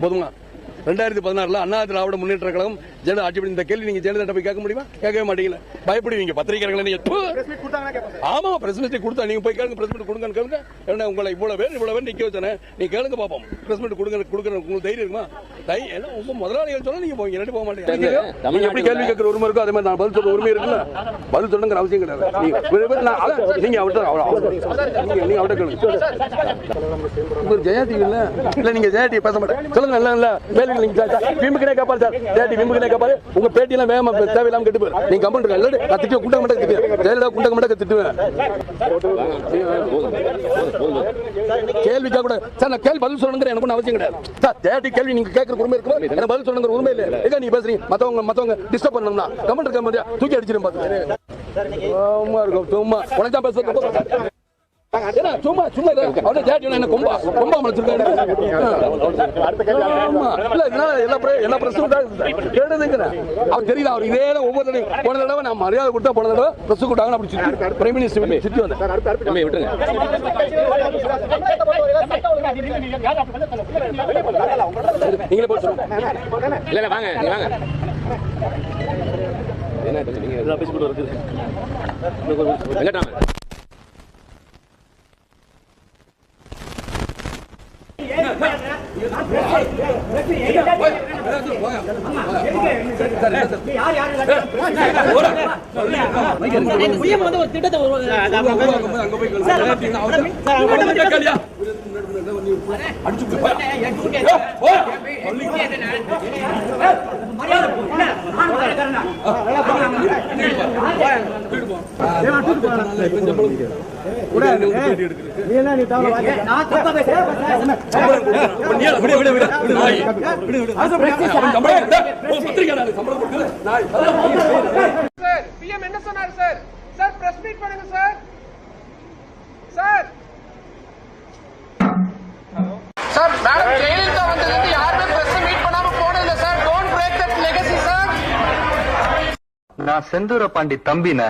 போதுமா? 2016 அண்ணா திராவிட முன்னேற்ற கழகம் ஜெயலலிதா ஆட்சி. இந்த கேள்வி நீங்க ஜெயலலிதா போய் கேட்க முடியுமா? கேட்கவே மாட்டீங்களா? பயப்படுவீங்க பத்திரிகையாளர்கள். நீங்க ஆமா பிரஸ் மீட் கொடுத்தா நீங்க போய் கேளுங்க. பிரஸ் மீட் கொடுங்கன்னு கேளுங்க. என்ன உங்களை இவ்வளவு பேர் நிக்க வச்சானே, நீ கேளுங்க பாப்போம். பிரஸ் மீட் கொடுங்க உங்களுக்கு தைரியம் இருக்குமா? உங்க முதலாளிகள் சொன்னா நீங்க போவீங்க, இல்லாட்டி போக மாட்டீங்க. நீங்க எப்படி கேள்வி கேட்கிற உரிமை இருக்கோ அதே மாதிரி நான் பதில் சொல்ற உரிமை இருக்குல்ல. பதில் சொல்லுங்கிற அவசியம் கிடையாது. நீங்க அவர்கிட்ட கேளுங்க. ஜெயாதி இல்ல நீங்க ஜெயாதி பேச மாட்டேன் சொல்லுங்க. இல்ல விம்புக்குனே கேப்பாரு சார். ஜெயாதி விம்புக்குனே கேப்பாரு. உங்க பேட்டி எல்லாம் வேகமா தேவையில்லாம கெட்டு போயிரு. நீங்க கமெண்ட் இல்ல நான் திட்டுவேன். குண்டக மட்டும் திட்டுவேன். ஜெயலலிதா குண்டக மட்டும் திட்டுவேன். கேள்விக்கா கூட சார் நான் கேள்வி பதில் சொல்லணுங்கிற எனக்கு அவசியம் கிடையாது சார். ஜெயாதி கேள்வி நீங்க கேட்கற உரிமை இருக்கு. எனக்கு பதில் சொல்லணுங்கிற உரிமை இல்ல. ஏங்க நீங்க பேசுறீங்க மத்தவங்க டிஸ்டர்ப் பண்ணணும்னா கமெண்ட் இருக்க மாதிரி தூக்கி அடிச்சிரும் பாத்து. சும்மா உனக்கு தான் பேசுறது. சும்மா அவனே ஜாட்டி என்ன கொம்பா முடிச்சிருக்காரு. எல்லா பிரச்சனையும் அவர் தெரியல. அவர் இதே ஒவ்வொரு போன தடவை நான் மரியாதை கொடுத்தா போன தடவை பிரஸ் கூட்டாங்க. அப்படி பிரைம் மினிஸ்டர் சுற்றி வந்தேன். நீங்களே போய் சொல்லுங்க. இல்ல வாங்க வாங்க. என்ன நீங்க பேசிட்டு இருக்குது வெங்கடாம PM என்ன சொன்னாரு சார்? சார் பிரஸ் மீட் பண்ணுங்க sir. Sir sir madam Jayalalithaa வந்ததுல யாருமே பிரஸ் மீட் பண்ணாம போனது இல்ல sir. Don't break that legacy sir. நான் செந்தூர பாண்டி தம்பின